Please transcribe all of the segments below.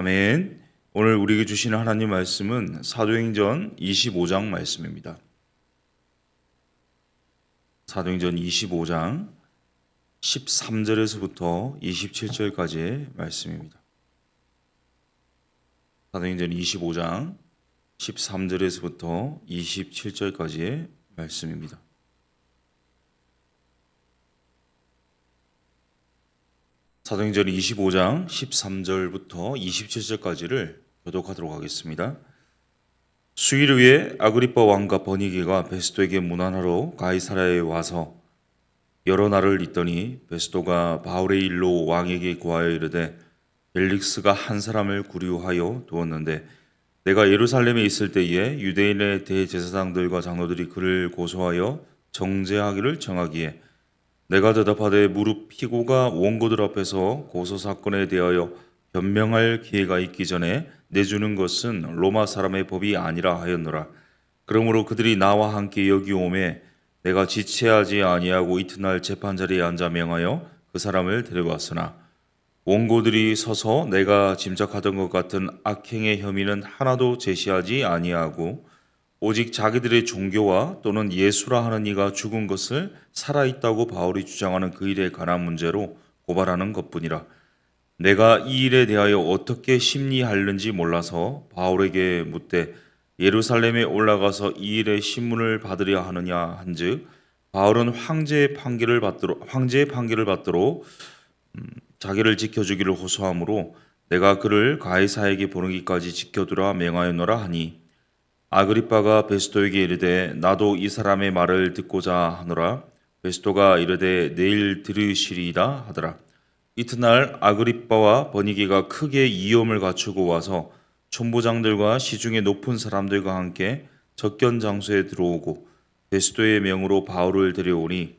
아멘. 오늘 우리에게 주시는 하나님 말씀은 사도행전 25장 말씀입니다. 사도행전 25장 13절에서부터 27절까지의 말씀입니다. 사도행전 25장 13절에서부터 27절까지의 말씀입니다. 사도행전 25장 13절부터 27절까지를 교독하도록 하겠습니다. 수일 후에 아그리빠 왕과 버니게가 베스도에게 문안하러 가이사랴에 와서 여러 날을 있더니 베스도가 바울의 일로 왕에게 고하여 이르되 벨릭스가 한 사람을 구류하여 두었는데 내가 예루살렘에 있을 때에 유대인의 대제사장들과 장로들이 그를 고소하여 정죄하기를 정하기에 내가 대답하되 무릎 피고가 원고들 앞에서 고소 사건에 대하여 변명할 기회가 있기 전에 내주는 것은 로마 사람의 법이 아니라 하였노라. 그러므로 그들이 나와 함께 여기 오매 내가 지체하지 아니하고 이튿날 재판 자리에 앉아 명하여 그 사람을 데려왔으나 원고들이 서서 내가 짐작하던 것 같은 악행의 혐의는 하나도 제시하지 아니하고 오직 자기들의 종교와 또는 예수라 하는 이가 죽은 것을 살아있다고 바울이 주장하는 그 일에 관한 문제로 고발하는 것뿐이라. 내가 이 일에 대하여 어떻게 심리하는지 몰라서 바울에게 묻되 예루살렘에 올라가서 이 일의 신문을 받으려 하느냐 한즉 바울은 황제의 판결을 받도록 자기를 지켜주기를 호소하므로 내가 그를 가이사에게 보내기까지 지켜두라 명하였노라 하니 아그리빠가 베스도에게 이르되 나도 이 사람의 말을 듣고자 하노라. 베스도가 이르되 내일 들으시리이다 하더라. 이튿날 아그리빠와 버니게가 크게 이염을 갖추고 와서 촌부장들과 시중의 높은 사람들과 함께 접견 장소에 들어오고 베스도의 명으로 바울을 데려오니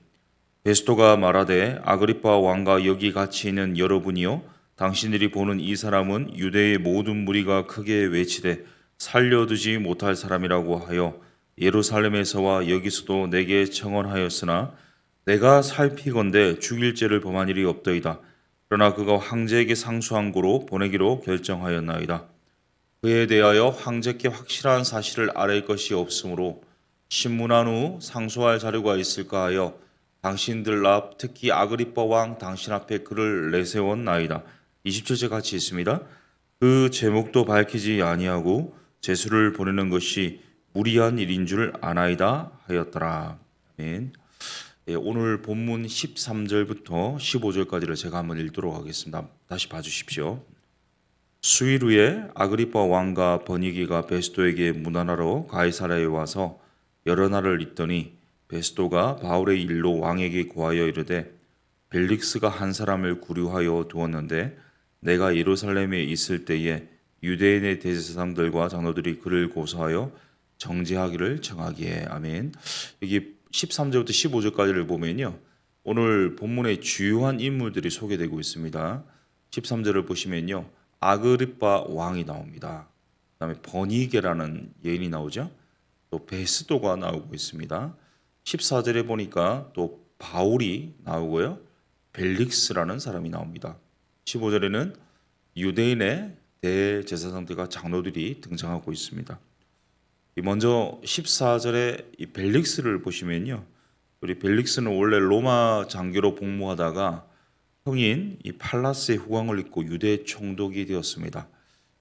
베스도가 말하되 아그리빠 왕과 여기 같이 있는 여러분이요 당신들이 보는 이 사람은 유대의 모든 무리가 크게 외치되 살려두지 못할 사람이라고 하여 예루살렘에서와 여기서도 내게 청언하였으나 내가 살피건대 죽일 죄를 범한 일이 없더이다. 그러나 그가 황제에게 상소한 고로 보내기로 결정하였나이다. 그에 대하여 황제께 확실한 사실을 아랠 것이 없으므로 신문한 후 상소할 자료가 있을까 하여 당신들 앞 특히 아그리빠 왕 당신 앞에 그를 내세웠나이다. 27절 같이 있습니다. 그 제목도 밝히지 아니하고 제수를 보내는 것이 무리한 일인 줄 아나이다 하였더라. 아멘. 오늘 본문 13절부터 15절까지를 제가 한번 읽도록 하겠습니다. 다시 봐주십시오. 수일 후에 아그리빠 왕과 버니게가 베스도에게 문안하러 가이사랴에 와서 여러 날을 있더니 베스도가 바울의 일로 왕에게 고하여 이르되 벨릭스가 한 사람을 구류하여 두었는데 내가 예루살렘에 있을 때에 유대인의 대제사장들과 장로들이 그를 고소하여 정죄하기를 정하기에. 아멘. 여기 13절부터 15절까지를 보면요, 오늘 본문의 주요한 인물들이 소개되고 있습니다. 13절을 보시면요, 아그리빠 왕이 나옵니다. 그다음에 버니게라는 여인이 나오죠. 또 베스도가 나오고 있습니다. 14절에 보니까 또 바울이 나오고요, 벨릭스라는 사람이 나옵니다. 15절에는 유대인의 대제사장들과 장로들이 등장하고 있습니다. 먼저 14절에 이 벨릭스를 보시면요, 우리 벨릭스는 원래 로마 장교로 복무하다가 형인 이 팔라스의 후광을 입고 유대 총독이 되었습니다.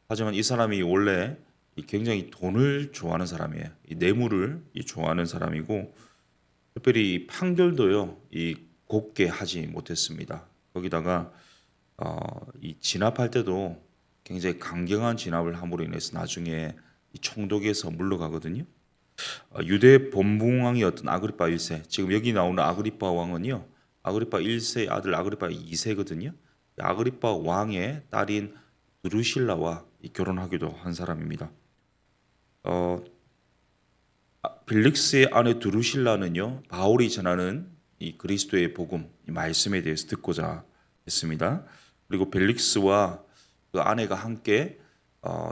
하지만 이 사람이 원래 굉장히 돈을 좋아하는 사람이에요. 이 뇌물을 좋아하는 사람이고, 특별히 이 판결도요, 이 곱게 하지 못했습니다. 거기다가 이 진압할 때도 굉장히 강경한 진압을 함으로 인해서 나중에 이 총독에서 물러가거든요. 유대 본붕왕이었던 아그리파 1세, 지금 여기 나오는 아그리파 왕은요, 아그리파 1세의 아들 아그리파 2세거든요. 아그리파 왕의 딸인 드루실라와 결혼하기도 한 사람입니다. 벨릭스의 아내 드루실라는요, 바울이 전하는 이 그리스도의 복음, 이 말씀에 대해서 듣고자 했습니다. 그리고 벨릭스와 그 아내가 함께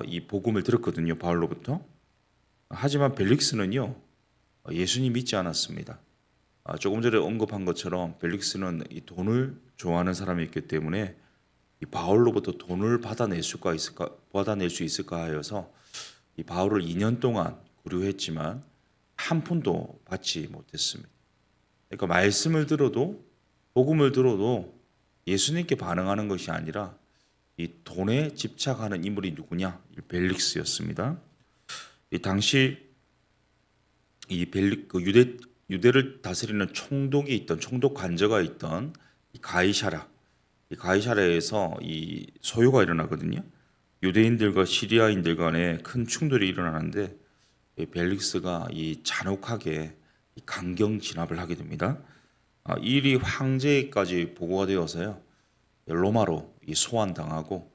이 복음을 들었거든요, 바울로부터. 하지만 벨릭스는요, 예수님 믿지 않았습니다. 조금 전에 언급한 것처럼 벨릭스는 이 돈을 좋아하는 사람이었기 때문에 이 바울로부터 돈을 받아낼 수 있을까 하여서 이 바울을 2년 동안 구류했지만 한 푼도 받지 못했습니다. 그러니까 말씀을 들어도 복음을 들어도 예수님께 반응하는 것이 아니라 이 돈에 집착하는 인물이 누구냐? 이 벨릭스였습니다. 이 당시 이 유대를 다스리는 총독 관저가 있던 이 가이사랴에서 이 소요가 일어나거든요. 유대인들과 시리아인들 간에 큰 충돌이 일어나는데 이 벨릭스가 이 잔혹하게 이 강경 진압을 하게 됩니다. 이 일이 황제까지 보고가 되어서요. 로마로 이 소환당하고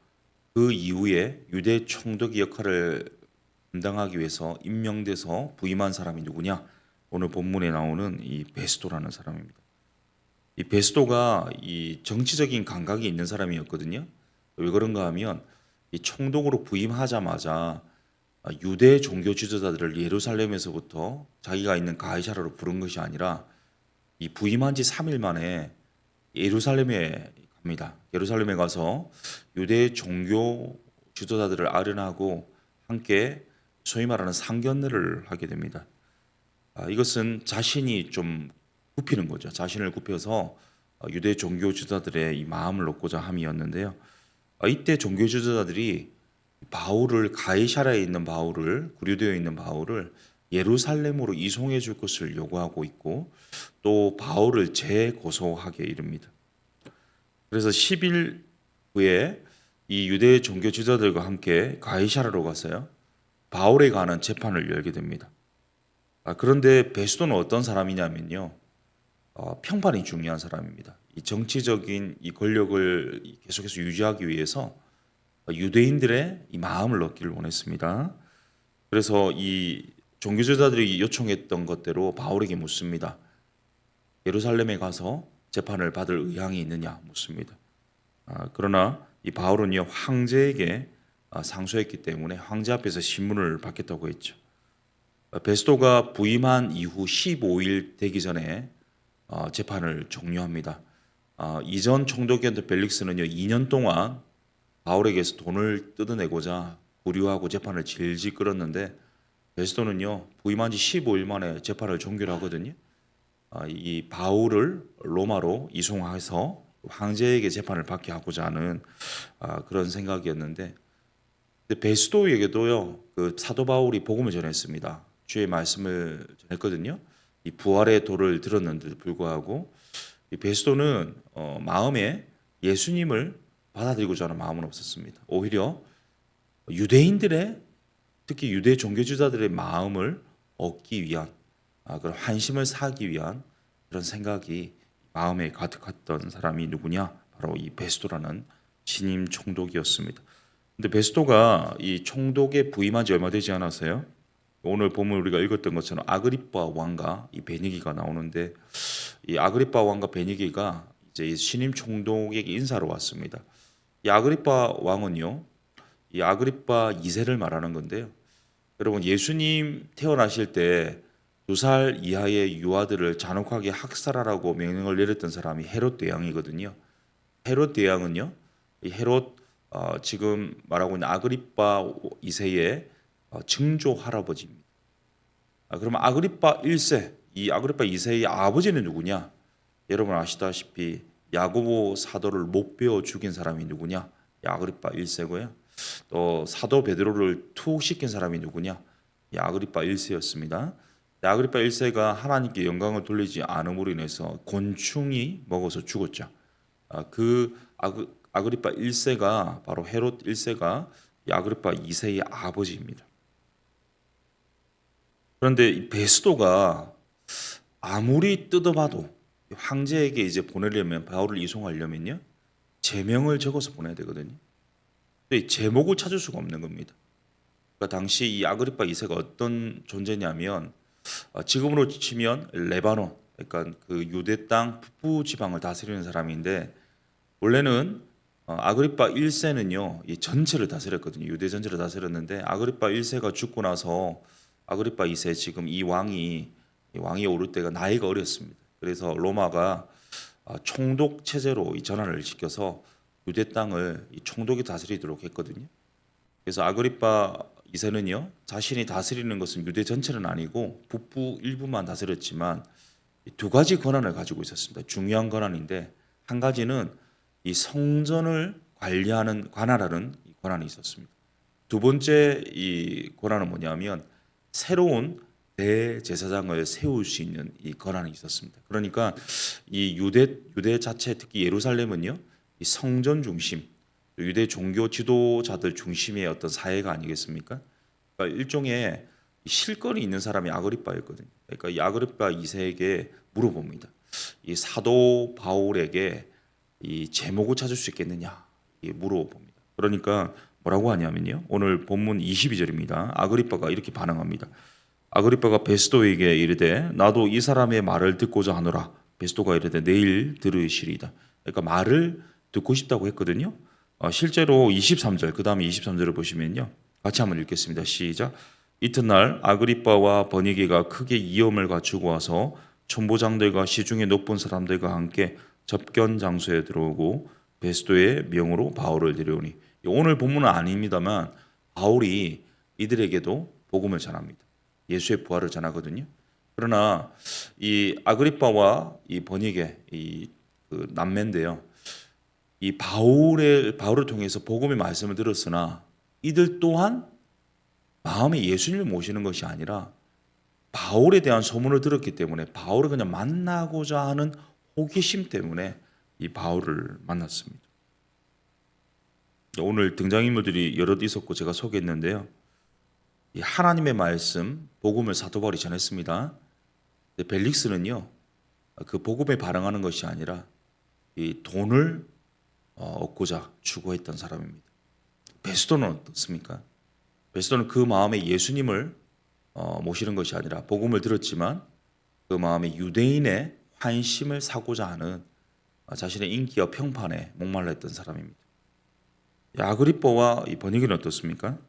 그 이후에 유대 총독의 역할을 감당하기 위해서 임명돼서 부임한 사람이 누구냐? 오늘 본문에 나오는 이 베스도라는 사람입니다. 이 베스도가 이 정치적인 감각이 있는 사람이었거든요. 왜 그런가 하면 이 총독으로 부임하자마자 유대 종교 지도자들을 예루살렘에서부터 자기가 있는 가이사라로 부른 것이 아니라 이 부임한 지 3일 만에 예루살렘에 갑니다. 예루살렘에 가서 유대 종교 지도자들을 아련하고 함께 소위 말하는 상견례를 하게 됩니다. 이것은 자신이 좀 굽히는 거죠. 자신을 굽혀서 유대 종교 지도자들의 이 마음을 얻고자 함이었는데요. 이때 종교 지도자들이 가이사랴에 있는 바울을 구류되어 있는 바울을 예루살렘으로 이송해 줄 것을 요구하고 있고 또 바울을 재고소하게 이릅니다. 그래서 10일 후에 이 유대 종교 지도자들과 함께 가이사랴로 가서요. 바울에 관한 재판을 열게 됩니다. 그런데 베스도는 어떤 사람이냐면요. 평판이 중요한 사람입니다. 이 정치적인 이 권력을 계속해서 유지하기 위해서 유대인들의 이 마음을 얻기를 원했습니다. 그래서 이 종교지도자들이 요청했던 것대로 바울에게 묻습니다. 예루살렘에 가서 재판을 받을 의향이 있느냐 묻습니다. 그러나 이 바울은요 황제에게 상소했기 때문에 황제 앞에서 신문을 받겠다고 했죠. 베스도가 부임한 이후 15일 되기 전에 재판을 종료합니다. 이전 총독이었던 벨릭스는요 2년 동안 바울에게서 돈을 뜯어내고자 구류하고 재판을 질질 끌었는데 베스도는요 부임한 지 15일 만에 재판을 종결하거든요. 이 바울을 로마로 이송해서 황제에게 재판을 받게 하고자 하는 그런 생각이었는데 베스도에게도요 그 사도 바울이 복음을 전했습니다. 주의 말씀을 전했거든요. 이 부활의 도를 들었는데도 불구하고 이 베스도는 마음에 예수님을 받아들이고자 하는 마음은 없었습니다. 오히려 유대인들의 특히 유대 종교지도자들의 마음을 얻기 위한 그런 환심을 사기 위한 그런 생각이 마음에 가득했던 사람이 누구냐? 바로 이 베스도라는 신임 총독이었습니다. 근데 베스도가 이 총독에 부임한 지 얼마 되지 않았어요. 오늘 보면 우리가 읽었던 것처럼 아그리빠 왕과 이 베니기가 나오는데 이 아그리빠 왕과 베니기가 이제 신임 총독에게 인사로 왔습니다. 이 아그리빠 왕은요, 이 아그리빠 2세를 말하는 건데요. 여러분 예수님 태어나실 때 2살 이하의 유아들을 잔혹하게 학살하라고 명령을 내렸던 사람이 헤롯 대왕이거든요. 헤롯 대왕은요, 이 헤롯 지금 말하고 있는 아그리빠 2세의 증조 할아버지입니다. 그러면 아그리빠 1세, 이 아그리빠 2세의 아버지는 누구냐? 여러분 아시다시피 야고보 사도를 못 베어 죽인 사람이 누구냐? 아그리빠 1세고요. 또 사도 베드로를 투옥시킨 사람이 누구냐? 아그리빠 1세였습니다. 아그리빠 1세가 하나님께 영광을 돌리지 않음으로 인해서 곤충이 먹어서 죽었죠. 아그리빠 1세가 바로 헤롯 1세가 아그리빠 2세의 아버지입니다. 그런데 이 베스도가 아무리 뜯어봐도 황제에게 이제 보내려면 바울을 이송하려면요 제명을 적어서 보내야 되거든요. 근데 제목을 찾을 수가 없는 겁니다. 그러니까 당시 이 아그리빠 2세가 어떤 존재냐면 지금으로 치면 레바논, 그러니까 그 유대 땅 북부 지방을 다스리는 사람인데 원래는 아그리빠 1세는요 이 전체를 다스렸거든요. 유대 전체를 다스렸는데 아그리빠 1세가 죽고 나서 아그리빠 2세 지금 이 왕이 오를 때가 나이가 어렸습니다. 그래서 로마가 총독 체제로 이 전환을 시켜서 유대 땅을 이 총독이 다스리도록 했거든요. 그래서 아그리파 2세는요 자신이 다스리는 것은 유대 전체는 아니고 북부 일부만 다스렸지만 두 가지 권한을 가지고 있었습니다. 중요한 권한인데 한 가지는 이 성전을 관리하는 관할하는 이 권한이 있었습니다. 두 번째 이 권한은 뭐냐면 새로운 대제사장을 세울 수 있는 이 권한이 있었습니다. 그러니까 이 유대 자체 특히 예루살렘은요 이 성전 중심 유대 종교 지도자들 중심의 어떤 사회가 아니겠습니까? 그러니까 일종의 실권이 있는 사람이 아그리빠였거든요. 그러니까 이 아그리빠 2세에게 물어봅니다. 이 사도 바울에게 이 제목을 찾을 수 있겠느냐 물어봅니다. 그러니까 뭐라고 하냐면요. 오늘 본문 22절입니다. 아그리빠가 이렇게 반응합니다. 아그리빠가 베스도에게 이르되 나도 이 사람의 말을 듣고자 하노라. 베스도가 이르되 내일 들으시리이다. 그러니까 말을 듣고 싶다고 했거든요. 실제로 23절 그 다음에 23절을 보시면요. 같이 한번 읽겠습니다. 시작. 이튿날 아그리빠와 버니게가 크게 이염을 갖추고 와서 천부장들과 시중에 높은 사람들과 함께 접견 장소에 들어오고 베스도의 명으로 바울을 데려오니 오늘 본문은 아닙니다만 바울이 이들에게도 복음을 전합니다. 예수의 부활을 전하거든요. 그러나 이 아그리빠와 이 버니게 그 남매인데요. 이 바울을 통해서 복음의 말씀을 들었으나 이들 또한 마음에 예수님을 모시는 것이 아니라 바울에 대한 소문을 들었기 때문에 바울을 그냥 만나고자 하는 호기심 때문에 이 바울을 만났습니다. 오늘 등장인물들이 여럿 있었고 제가 소개했는데요. 이 하나님의 말씀, 복음을 사도 바울이 전했습니다. 근데 벨릭스는요, 그 복음에 반응하는 것이 아니라 이 돈을 얻고자 추구했던 사람입니다. 베스도는 어떻습니까? 베스도는 그 마음에 예수님을 모시는 것이 아니라 복음을 들었지만 그 마음에 유대인의 환심을 사고자 하는 자신의 인기와 평판에 목말랐던 사람입니다. 아그리빠와 이 버니게는 어떻습니까?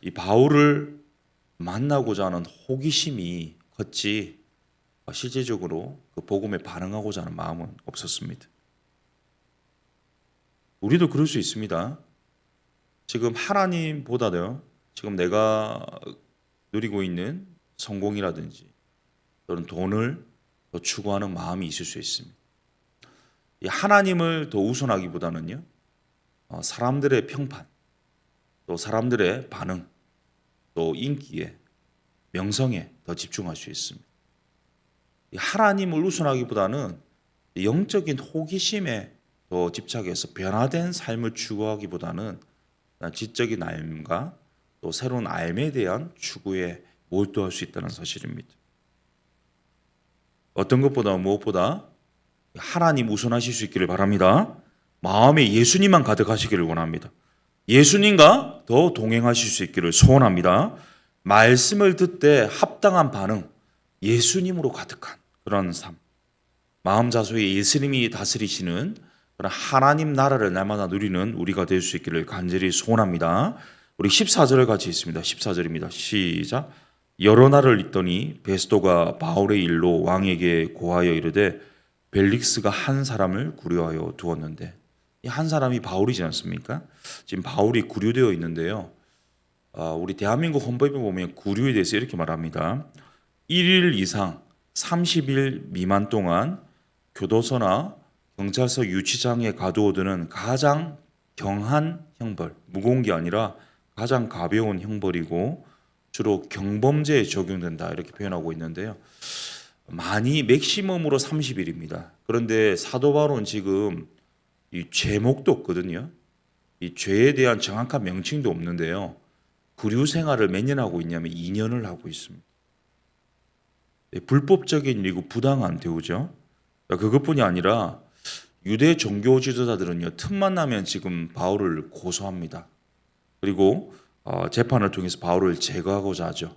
이 바울을 만나고자 하는 호기심이 컸지 실제적으로 그 복음에 반응하고자 하는 마음은 없었습니다. 우리도 그럴 수 있습니다. 지금 하나님보다도 지금 내가 누리고 있는 성공이라든지 또는 돈을 더 추구하는 마음이 있을 수 있습니다. 이 하나님을 더 우선하기보다는요, 사람들의 평판, 또 사람들의 반응, 또 인기에, 명성에 더 집중할 수 있습니다. 이 하나님을 우선하기보다는 영적인 호기심에 더 집착해서 변화된 삶을 추구하기보다는 지적인 삶과 또 새로운 삶에 대한 추구에 몰두할 수 있다는 사실입니다. 어떤 것보다 무엇보다 하나님 우선하실 수 있기를 바랍니다. 마음에 예수님만 가득하시기를 원합니다. 예수님과 더 동행하실 수 있기를 소원합니다. 말씀을 듣되 합당한 반응, 예수님으로 가득한 그런 삶, 마음 자소에 예수님이 다스리시는 그런 하나님 나라를 날마다 누리는 우리가 될 수 있기를 간절히 소원합니다. 우리 14절을 같이 읽습니다. 14절입니다. 시작. 여러 날을 있더니 베스도가 바울의 일로 왕에게 고하여 이르되 벨릭스가 한 사람을 구려하여 두었는데, 이 한 사람이 바울이지 않습니까? 지금 바울이 구류되어 있는데요. 우리 대한민국 헌법에 보면 구류에 대해서 이렇게 말합니다. 1일 이상 30일 미만 동안 교도소나 경찰서 유치장에 가두어두는 가장 경한 형벌, 무거운 게 아니라 가장 가벼운 형벌이고 주로 경범죄에 적용된다 이렇게 표현하고 있는데요. 많이 맥시멈으로 30일입니다. 그런데 사도 바울은 지금 이 죄목도 없거든요. 이 죄에 대한 정확한 명칭도 없는데요. 구류 생활을 몇 년 하고 있냐면 2년을 하고 있습니다. 불법적인 일이고 부당한 대우죠. 그것뿐이 아니라 유대 종교 지도자들은요, 틈만 나면 지금 바울을 고소합니다. 그리고 재판을 통해서 바울을 제거하고자 하죠.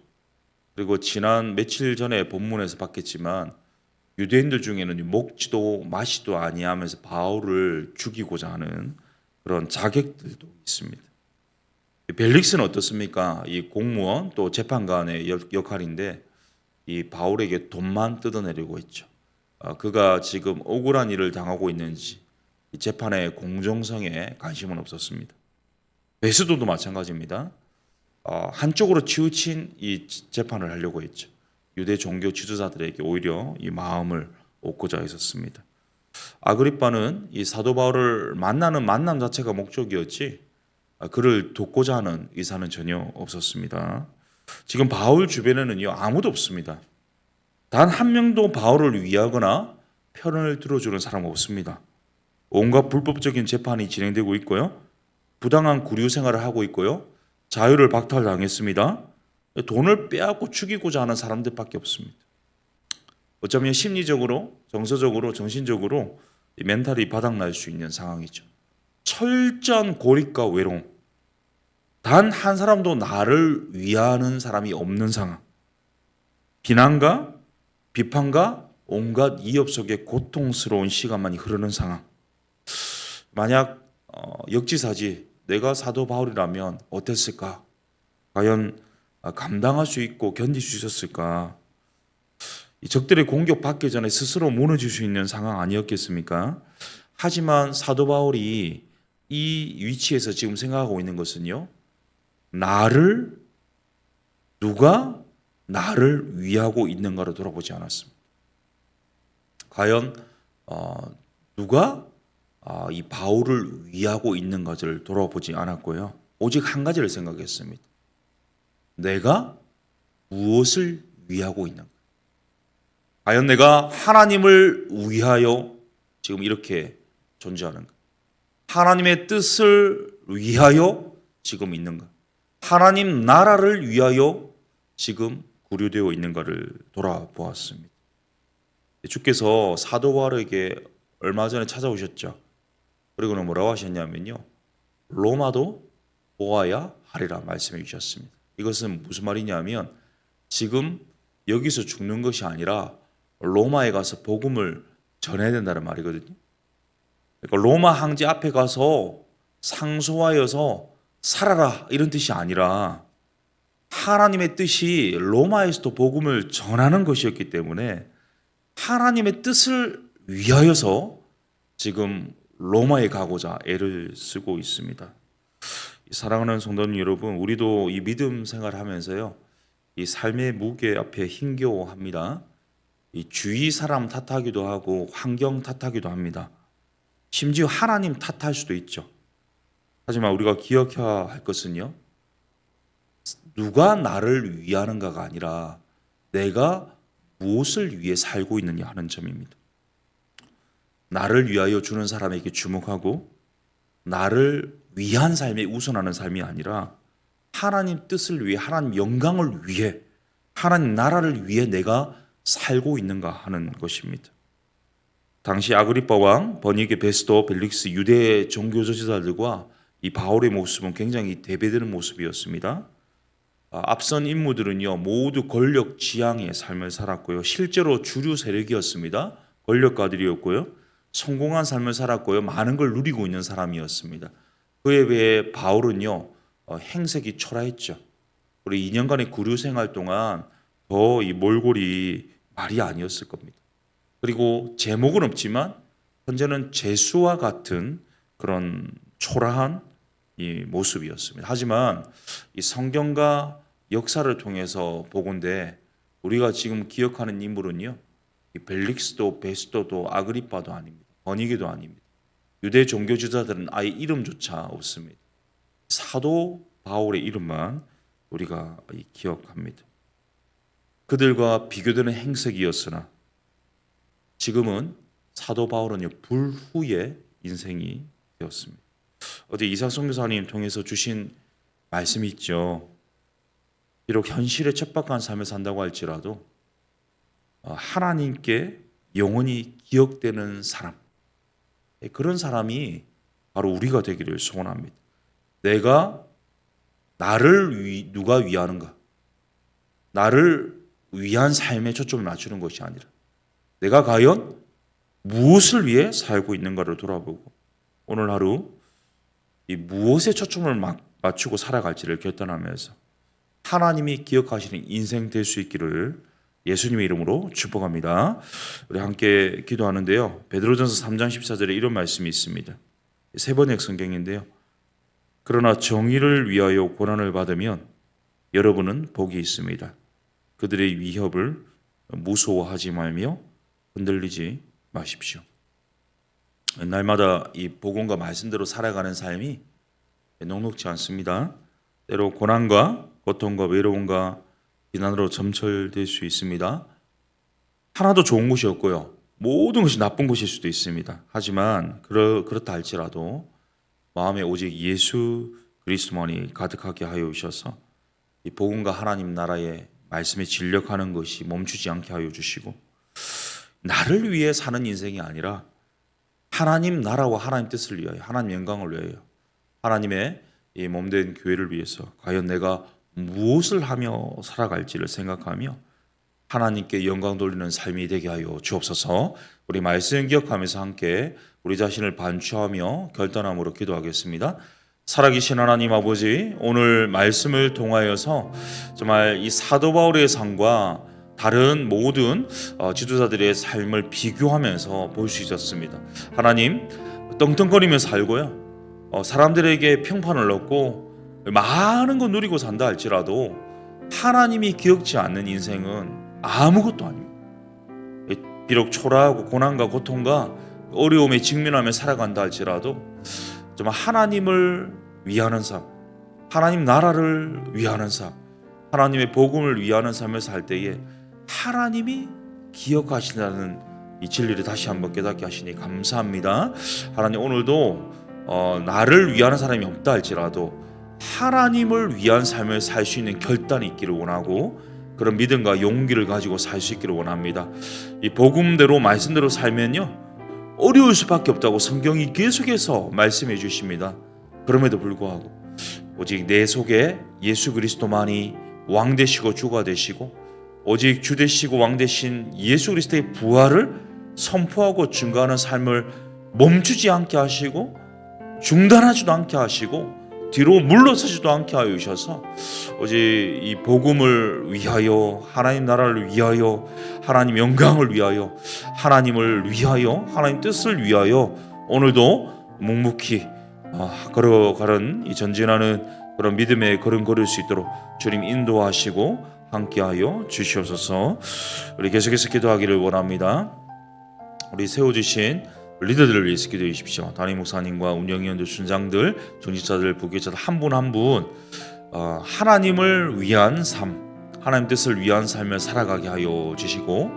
그리고 지난 며칠 전에 본문에서 봤겠지만 유대인들 중에는 먹지도 마시도 아니하면서 바울을 죽이고자 하는 그런 자객들도 있습니다. 벨릭스는 어떻습니까? 이 공무원 또 재판관의 역할인데 이 바울에게 돈만 뜯어내려고 했죠. 그가 지금 억울한 일을 당하고 있는지 이 재판의 공정성에 관심은 없었습니다. 베스도도 마찬가지입니다. 한쪽으로 치우친 이 재판을 하려고 했죠. 유대 종교 지도자들에게 오히려 이 마음을 얻고자 했었습니다. 아그리빠는 이 사도 바울을 만나는 만남 자체가 목적이었지 그를 돕고자 하는 의사는 전혀 없었습니다. 지금 바울 주변에는요 아무도 없습니다. 단 한 명도 바울을 위하거나 편을 들어주는 사람 없습니다. 온갖 불법적인 재판이 진행되고 있고요. 부당한 구류 생활을 하고 있고요. 자유를 박탈당했습니다. 돈을 빼앗고 죽이고자 하는 사람들밖에 없습니다. 어쩌면 심리적으로, 정서적으로, 정신적으로 멘탈이 바닥날 수 있는 상황이죠. 철저한 고립과 외로움. 단 한 사람도 나를 위하는 사람이 없는 상황. 비난과 비판과 온갖 이업 속에 고통스러운 시간만이 흐르는 상황. 만약 역지사지 내가 사도 바울이라면 어땠을까? 과연 감당할 수 있고 견딜 수 있었을까? 이 적들의 공격 받기 전에 스스로 무너질 수 있는 상황 아니었겠습니까? 하지만 사도 바울이 이 위치에서 지금 생각하고 있는 것은요. 누가 나를 위하고 있는가로 돌아보지 않았습니다. 과연 누가 이 바울을 위하고 있는가를 돌아보지 않았고요. 오직 한 가지를 생각했습니다. 내가 무엇을 위하고 있는가? 과연 내가 하나님을 위하여 지금 이렇게 존재하는가? 하나님의 뜻을 위하여 지금 있는가? 하나님 나라를 위하여 지금 구류되어 있는가를 돌아보았습니다. 주께서 사도 바울에게 얼마 전에 찾아오셨죠. 그리고는 뭐라고 하셨냐면요. 로마도 보아야 하리라 말씀해 주셨습니다. 이것은 무슨 말이냐면 지금 여기서 죽는 것이 아니라 로마에 가서 복음을 전해야 된다는 말이거든요. 그러니까 로마 황제 앞에 가서 상소하여서 살아라 이런 뜻이 아니라 하나님의 뜻이 로마에서도 복음을 전하는 것이었기 때문에 하나님의 뜻을 위하여서 지금 로마에 가고자 애를 쓰고 있습니다. 사랑하는 성도님 여러분, 우리도 이 믿음 생활하면서요, 이 삶의 무게 앞에 힘겨워합니다. 이 주위 사람 탓하기도 하고 환경 탓하기도 합니다. 심지어 하나님 탓할 수도 있죠. 하지만 우리가 기억해야 할 것은요, 누가 나를 위하는가가 아니라 내가 무엇을 위해 살고 있느냐 하는 점입니다. 나를 위하여 주는 사람에게 주목하고 나를 위한 삶에 우선하는 삶이 아니라 하나님 뜻을 위해, 하나님 영광을 위해, 하나님 나라를 위해 내가 살고 있는가 하는 것입니다. 당시 아그리빠 왕, 버니게, 베스도, 벨릭스 유대 종교 지도자들과 이 바울의 모습은 굉장히 대비되는 모습이었습니다. 앞선 인물들은요 모두 권력 지향의 삶을 살았고요. 실제로 주류 세력이었습니다. 권력가들이었고요. 성공한 삶을 살았고요. 많은 걸 누리고 있는 사람이었습니다. 그에 비해 바울은요 행색이 초라했죠. 우리 2년간의 구류 생활 동안 더 이 몰골이 말이 아니었을 겁니다. 그리고 제목은 없지만 현재는 죄수와 같은 그런 초라한 이 모습이었습니다. 하지만 이 성경과 역사를 통해서 보건대 우리가 지금 기억하는 인물은요, 이 벨릭스도 베스도도 아그리빠도 아닙니다. 버니게도 아닙니다. 유대 종교 지도자들은 아예 이름조차 없습니다. 사도 바울의 이름만 우리가 기억합니다. 그들과 비교되는 행색이었으나 지금은 사도 바울은 불후의 인생이 되었습니다. 어제 이삭송 교사님 통해서 주신 말씀이 있죠. 비록 현실에 척박한 삶을 산다고 할지라도 하나님께 영원히 기억되는 사람, 그런 사람이 바로 우리가 되기를 소원합니다. 내가 나를 누가 위하는가, 나를 위한 삶에 초점을 맞추는 것이 아니라 내가 과연 무엇을 위해 살고 있는가를 돌아보고 오늘 하루 이 무엇에 초점을 맞추고 살아갈지를 결단하면서 하나님이 기억하시는 인생 될 수 있기를 예수님의 이름으로 축복합니다. 우리 함께 기도하는데요. 베드로전서 3장 14절에 이런 말씀이 있습니다. 세 번역 성경인데요. 그러나 정의를 위하여 고난을 받으면 여러분은 복이 있습니다. 그들의 위협을 무서워하지 말며 흔들리지 마십시오. 날마다 이 복음과 말씀대로 살아가는 삶이 녹록지 않습니다. 때로 고난과 고통과 외로움과 비난으로 점철될 수 있습니다. 하나도 좋은 것이 없고요. 모든 것이 나쁜 것일 수도 있습니다. 하지만 그렇다 할지라도 마음에 오직 예수 그리스도만이 가득하게 하여 주셔서 이 복음과 하나님 나라의 말씀에 진력하는 것이 멈추지 않게 하여 주시고 나를 위해 사는 인생이 아니라 하나님 나라와 하나님 뜻을 위하여 하나님 영광을 위하여 하나님의 이 몸된 교회를 위해서 과연 내가 무엇을 하며 살아갈지를 생각하며 하나님께 영광 돌리는 삶이 되게 하여 주옵소서. 우리 말씀 기억하면서 함께 우리 자신을 반추하며 결단함으로 기도하겠습니다. 살아계신 하나님 아버지, 오늘 말씀을 통하여서 정말 이 사도 바울의 삶과 다른 모든 지도자들의 삶을 비교하면서 볼 수 있었습니다. 하나님, 떵떵거리며 살고요, 사람들에게 평판을 얻고 많은 거 누리고 산다 할지라도 하나님이 기억지 않는 인생은 아무것도 아닙니다. 비록 초라하고 고난과 고통과 어려움에 직면하며 살아간다 할지라도 정말 하나님을 위하는 삶, 하나님 나라를 위하는 삶, 하나님의 복음을 위하는 삶을 살 때에 하나님이 기억하신다는 이 진리를 다시 한번 깨닫게 하시니 감사합니다. 하나님, 오늘도 나를 위하는 사람이 없다 할지라도 하나님을 위한 삶을 살 수 있는 결단이 있기를 원하고 그런 믿음과 용기를 가지고 살 수 있기를 원합니다. 이 복음대로 말씀대로 살면요 어려울 수밖에 없다고 성경이 계속해서 말씀해 주십니다. 그럼에도 불구하고 오직 내 속에 예수 그리스도만이 왕 되시고 주가 되시고 오직 주 되시고 왕 되신 예수 그리스도의 부활을 선포하고 증거하는 삶을 멈추지 않게 하시고 중단하지도 않게 하시고 뒤로 물러서지도 않게 하여 주셔서 오직 이 복음을 위하여 하나님 나라를 위하여 하나님 영광을 위하여 하나님을 위하여 하나님 뜻을 위하여 오늘도 묵묵히 걸어가는 이 전진하는 그런 믿음의 걸음 걸을 수 있도록 주님 인도하시고 함께하여 주시옵소서. 우리 계속해서 기도하기를 원합니다. 우리 세워주신 리더들을 위해서 기도해 주십시오. 담임 목사님과 운영위원들, 순장들, 중직자들, 부교자들 한 분 한 분 하나님을 위한 삶, 하나님 뜻을 위한 삶을 살아가게 하여 주시고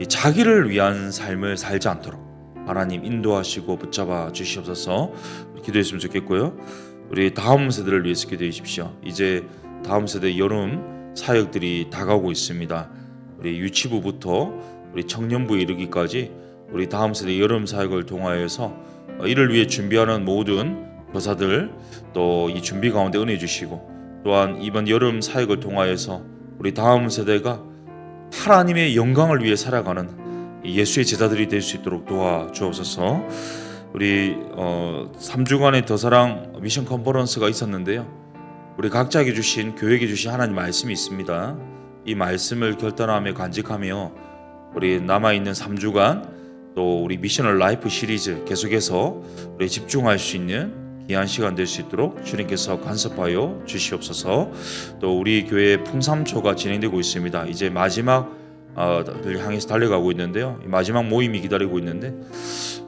자기를 위한 삶을 살지 않도록 하나님 인도하시고 붙잡아 주시옵소서. 기도했으면 좋겠고요. 우리 다음 세대를 위해서 기도해 주십시오. 이제 다음 세대 여름 사역들이 다가오고 있습니다. 우리 유치부부터 우리 청년부에 이르기까지 우리 다음 세대 여름 사역을 통하여서 이를 위해 준비하는 모든 교사들 또 이 준비 가운데 은혜 주시고 또한 이번 여름 사역을 통하여서 우리 다음 세대가 하나님의 영광을 위해 살아가는 예수의 제자들이 될 수 있도록 도와주옵소서. 우리 3주간의 더사랑 미션 컨퍼런스가 있었는데요. 우리 각자에게 주신 교회에게 주신 하나님 말씀이 있습니다. 이 말씀을 결단하며 간직하며 우리 남아있는 3주간 또 우리 미셔널 라이프 시리즈 계속해서 우리 집중할 수 있는 귀한 시간 될 수 있도록 주님께서 간섭하여 주시옵소서. 또 우리 교회 풍삼초가 진행되고 있습니다. 이제 마지막 향해서 달려가고 있는데요. 마지막 모임이 기다리고 있는데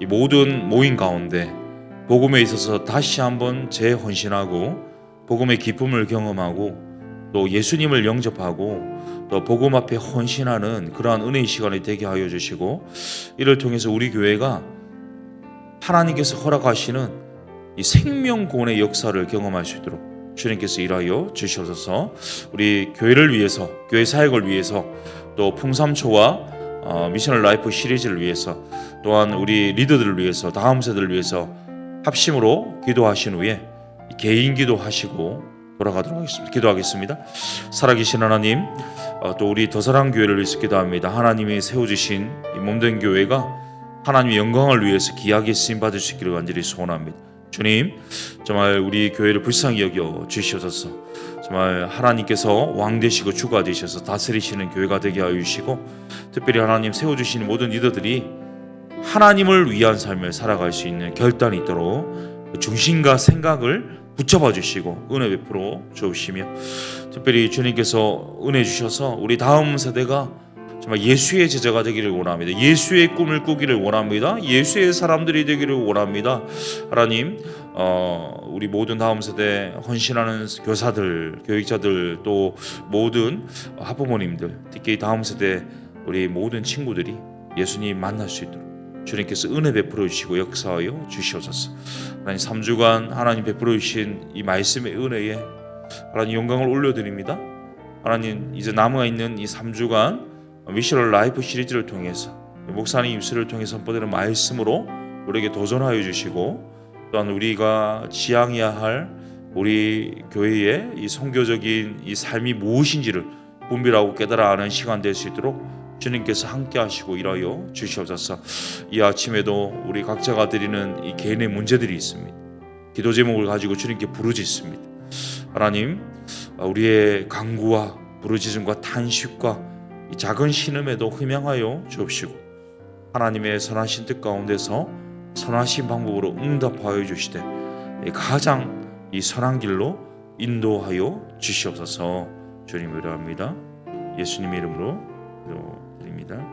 이 모든 모임 가운데 복음에 있어서 다시 한번 재헌신하고 복음의 기쁨을 경험하고 또 예수님을 영접하고 또 복음 앞에 헌신하는 그러한 은혜의 시간이 되게 하여 주시고 이를 통해서 우리 교회가 하나님께서 허락하시는 이 생명구원의 역사를 경험할 수 있도록 주님께서 일하여 주시옵소서. 우리 교회를 위해서, 교회 사역을 위해서 또 풍삼초와 미셔널 라이프 시리즈를 위해서 또한 우리 리더들을 위해서 다음 세대를 위해서 합심으로 기도하신 후에 개인 기도하시고 돌아가도록 하겠습니다. 기도하겠습니다. 살아계신 하나님, 또 우리 더사랑교회를 위해서 기도합니다. 하나님이 세워주신 이 몸된 교회가 하나님의 영광을 위해서 귀하게 쓰임받을 수 있기를 간절히 소원합니다. 주님, 정말 우리 교회를 불쌍히 여겨 주시옵소서. 정말 정말 하나님께서 왕 되시고 주가 되셔서 다스리시는 교회가 되게 하여 주시고, 특별히 하나님 세워주시는 모든 리더들이 하나님을 위한 삶을 살아갈 수 있는 결단이 있도록 그 중심과 생각을 붙잡아 주시고 은혜 베풀어 주시며, 특별히 주님께서 은혜 주셔서 우리 다음 세대가 정말 예수의 제자가 되기를 원합니다. 예수의 꿈을 꾸기를 원합니다. 예수의 사람들이 되기를 원합니다. 하나님, 우리 모든 다음 세대 헌신하는 교사들, 교육자들, 또 모든 학부모님들, 특히 다음 세대 우리 모든 친구들이 예수님 만날 수 있도록 주님께서 은혜 베풀어 주시고 역사하여 주시옵소서. 하나님, 3주간 하나님 베풀어 주신 이 말씀의 은혜에 하나님 영광을 올려드립니다. 하나님, 이제 남아있는 이 3주간 미션 라이프 시리즈를 통해서 목사님 입술을 통해 선포되는 말씀으로 우리에게 도전하여 주시고, 또한 우리가 지향해야 할 우리 교회의 이 선교적인 이 삶이 무엇인지를 분별하고 깨달아 아는 시간 될 수 있도록 주님께서 함께 하시고 일하여 주시옵소서. 이 아침에도 우리 각자가 드리는 이 개인의 문제들이 있습니다. 기도 제목을 가지고 주님께 부르짖습니다. 하나님, 우리의 간구와 부르짖음과 탄식과 이 작은 신음에도 흠양하여 주옵시고, 하나님의 선하신 뜻 가운데서 선하신 방법으로 응답하여 주시되 가장 이 선한 길로 인도하여 주시옵소서. 주님을 기도합니다. 예수님의 이름으로 기도드립니다.